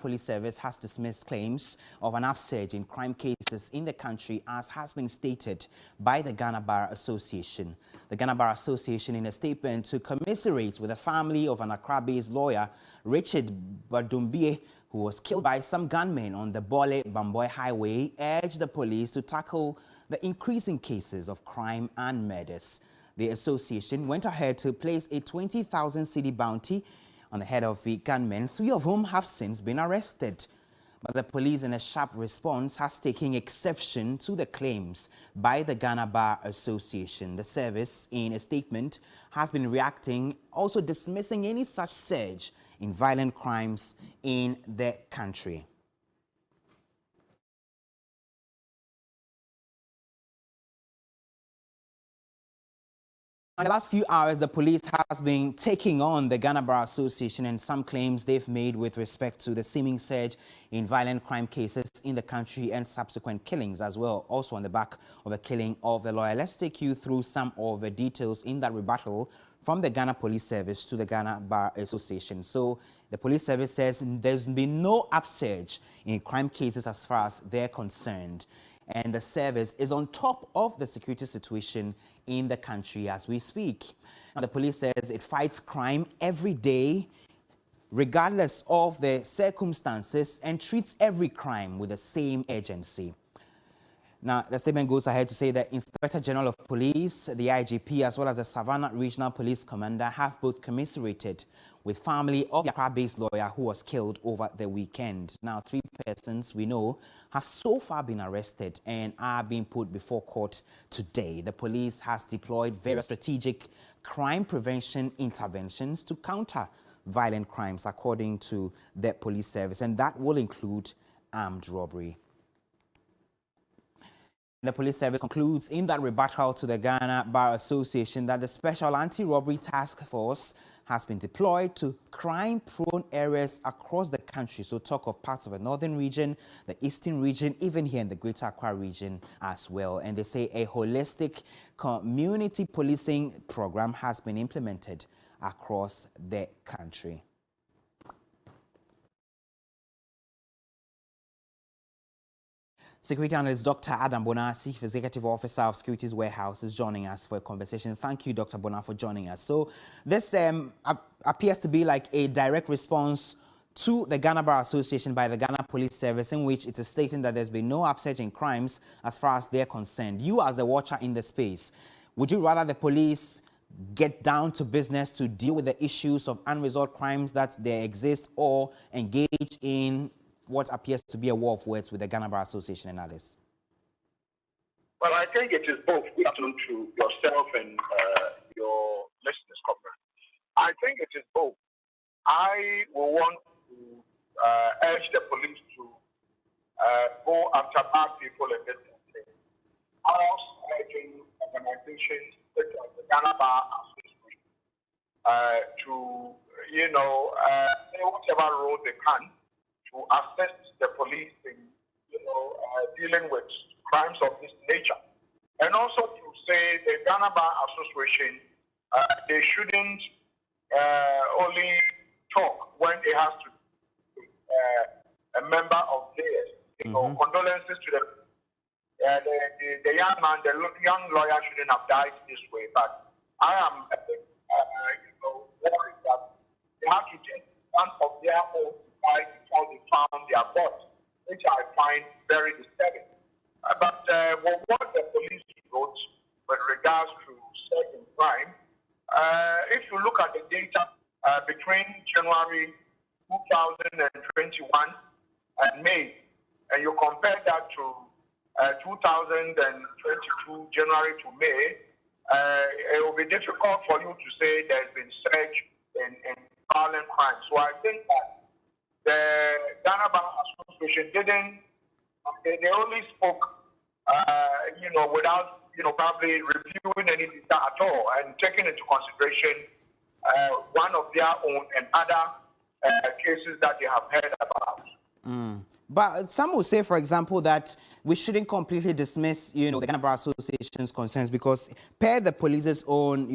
Police Service has dismissed claims of an upsurge in crime cases in the country, as has been stated by the Ghana Bar Association. The Ghana Bar Association, in a statement to commiserate with the family of an Accra-based lawyer, Richard Badumbie, who was killed by some gunmen on the Bole-Bamboy Highway, urged the police to tackle the increasing cases of crime and murders. The association went ahead to place a 20,000 cedi bounty on the head of the gunmen, 3 of whom have since been arrested. But the police, in a sharp response, has taken exception to the claims by the Ghana Bar Association. The service, in a statement, has been reacting, also dismissing any such surge in violent crimes in the country. In the last few hours, the police has been taking on the Ghana Bar Association and some claims they've made with respect to the seeming surge in violent crime cases in the country and subsequent killings as well, also on the back of the killing of the lawyer. Let's take you through some of the details in that rebuttal from the Ghana Police Service to the Ghana Bar Association. So the police service says there's been no upsurge in crime cases as far as they're concerned. And the service is on top of the security situation in the country as we speak. Now, the police says it fights crime every day, regardless of the circumstances, and treats every crime with the same urgency. Now, the statement goes ahead to say that Inspector General of Police, the IGP, as well as the Savannah Regional Police Commander have both commiserated with family of the Accra-based lawyer who was killed over the weekend. Now, 3 persons we know have so far been arrested and are being put before court today. The police has deployed various strategic crime prevention interventions to counter violent crimes, according to the police service, and that will include armed robbery. The police service concludes in that rebuttal to the Ghana Bar Association that the Special Anti-Robbery Task Force has been deployed to crime-prone areas across the country. So talk of parts of the northern region, the eastern region, even here in the Greater Accra region as well. And they say a holistic community policing program has been implemented across the country. Security analyst Dr. Adam Bona, Chief Executive Officer of Securities Warehouse, is joining us for a conversation. Thank you, Dr. Bona, for joining us. So this appears to be like a direct response to the Ghana Bar Association by the Ghana Police Service, in which it is stating that there's been no upsurge in crimes as far as they're concerned. You, as a watcher in the space, would you rather the police get down to business to deal with the issues of unresolved crimes that they exist, or engage in what appears to be a war of words with the Ghana Bar Association and others? Well, I think it is both. Good afternoon to yourself and your listeners, comrade. I think it is both. I will want to urge the police to go after bad people and get them things. I also urging organizations such as the Ghana Bar Association to, play whatever role they can to assist the police in, dealing with crimes of this nature. And also to say the Ghana Bar Association, they shouldn't only talk when it has to be a member of theirs. Condolences to the young man, the young lawyer shouldn't have died this way. But I am, worried that they have to take one of their own before they found their body, which I find very disturbing. But what the police wrote with regards to certain crime, if you look at the data between January 2021 and May, and you compare that to 2022 January to May, it will be difficult for you to say there's been surge in violent crime. So I think that the Ghana Bar Association they only spoke, without, probably reviewing any data at all and taking into consideration one of their own and other cases that they have heard about. But some will say, for example, that we shouldn't completely dismiss, the Ghana Bar Association's concerns because per the police's own,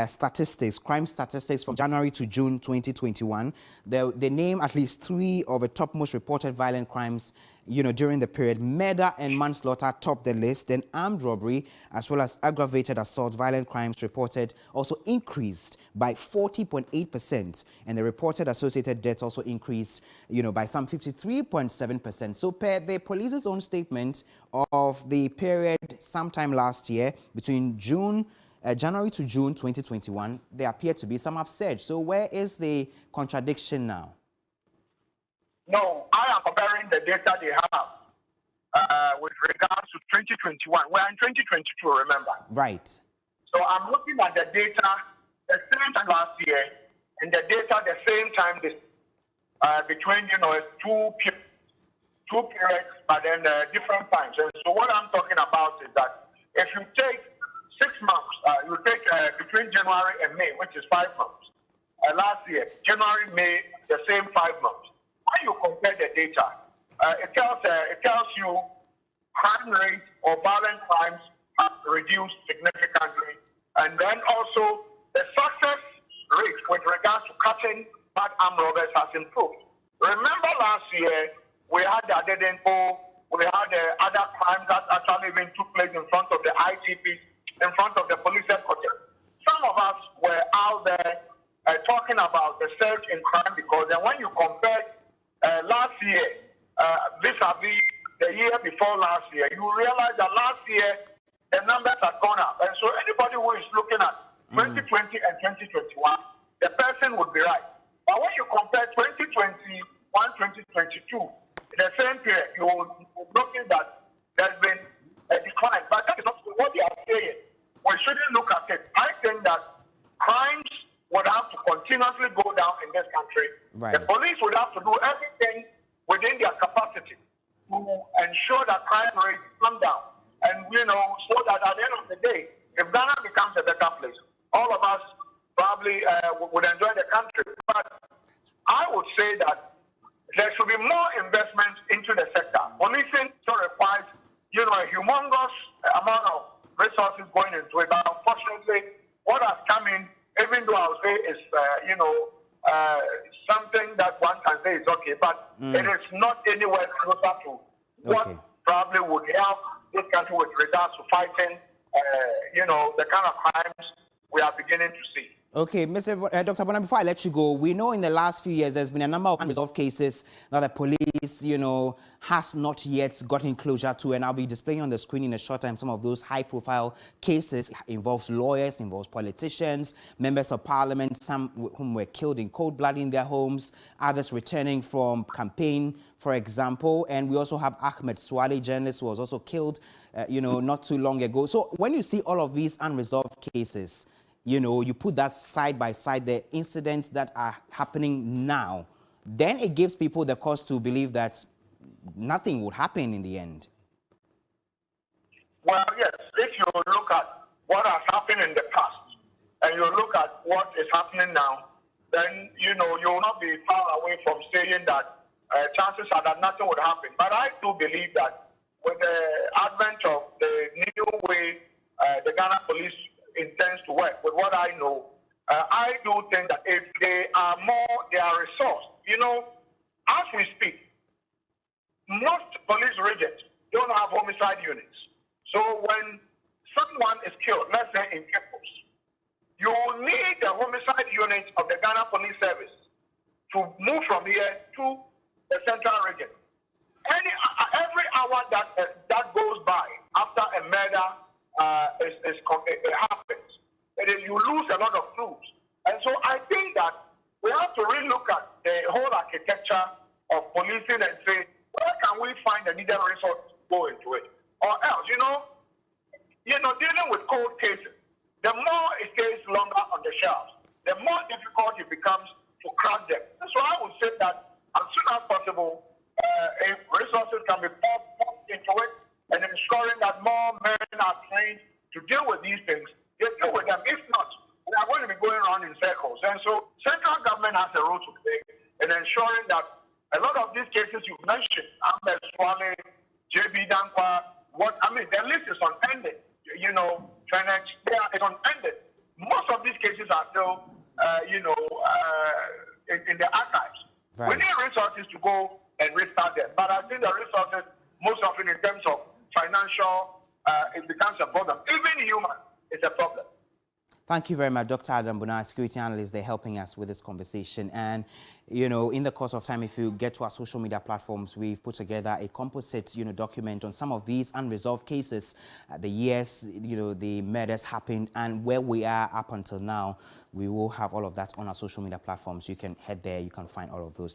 statistics, crime statistics from January to June 2021, they name at least 3 of the top most reported violent crimes, during the period. Murder and manslaughter topped the list. Then armed robbery, as well as aggravated assault, violent crimes reported also increased by 40.8%. And the reported associated deaths also increased, by some 53.7%. So per the police's own statement of the period sometime last year, between January to June 2021, there appear to be some upsurge. So where is the contradiction now? No, I am comparing the data they have with regards to 2021. We're in 2022, remember? Right. So I'm looking at the data the same time last year and the data the same time this between two periods, but then different times. And so what I'm talking about is that if you take 6 months, you take between January and May, which is 5 months. Last year, January, May, the same 5 months. When you compare the data, it tells you crime rate or violent crimes have reduced significantly, and then also the success rate with regards to catching bad armed robbers has improved. Remember last year we had the Debunk, we had other crimes that actually even took place in front of the ITP, in front of the police headquarters. Some of us were out there talking about the surge in crime because then when you compare last year, vis-a-vis the year before last year, you realize that last year the numbers have gone up. And so anybody who is looking at 2020 and 2021, the person would be right. But when you compare 2021, 2022, in the same period, you will notice that there's been a decline. But that is not what they are saying. We shouldn't look at it. I think that crimes would have to continuously go down in this country. Right. The police would have to do everything within their capacity to ensure that crime rates come down. And, so that at the end of the day, if Ghana becomes a better place, all of us probably would enjoy the country. But I would say that there should be more investment into the sector. Policing still requires, a humongous amount of resources going into it. But unfortunately, what has come in, even though I would say is, something that one can say is okay, but it is not anywhere closer to what probably would help this country with regards to fighting, the kind of crimes we are beginning to see. Okay, Dr. Bonham, before I let you go, we know in the last few years there's been a number of unresolved cases that the police, has not yet gotten closure to, and I'll be displaying on the screen in a short time some of those high-profile cases. It involves lawyers, involves politicians, members of parliament, some whom were killed in cold blood in their homes, others returning from campaign, for example, and we also have Ahmed Swale, journalist who was also killed, not too long ago. So when you see all of these unresolved cases, you put that side by side, the incidents that are happening now, then it gives people the cause to believe that nothing would happen in the end. Well, yes, if you look at what has happened in the past and you look at what is happening now, then, you will not be far away from saying that chances are that nothing would happen. But I do believe that with the advent of the new way the Ghana police intends to work, with what I know, I do think that if they are resourced, as we speak, most police regions don't have homicide units. So when someone is killed, let's say in Kepos, you need the homicide unit of the Ghana Police Service to move from here to the central region. Every hour that goes by after a murder it happens, you lose a lot of clues. And so I think that we have to really look at the whole architecture of policing and say, where can we find the needed resources to go into it? Or else, dealing with cold cases, the more it stays longer on the shelves, the more difficult it becomes to crack them. And so I would say that as soon as possible, if resources can be pumped into it, and ensuring that more men are trained to deal with these things, they deal with them. If not, we are going to be going around in circles. And so central government has a role to play in ensuring that A lot of these cases you mentioned, Ahmed Swale, JB Dankwa, the list is unending. You know, Trinidad, it's unending. Most of these cases are still, in the archives. Right. We need resources to go and restart them. But I think the resources, most often in terms of financial, it becomes a problem. Even human is a problem. Thank you very much, Dr. Adam Buna, security analyst. They're helping us with this conversation. And, you know, in the course of time, if you get to our social media platforms, we've put together a composite, document on some of these unresolved cases, the years, the murders happened, and where we are up until now. We will have all of that on our social media platforms. You can head there. You can find all of those.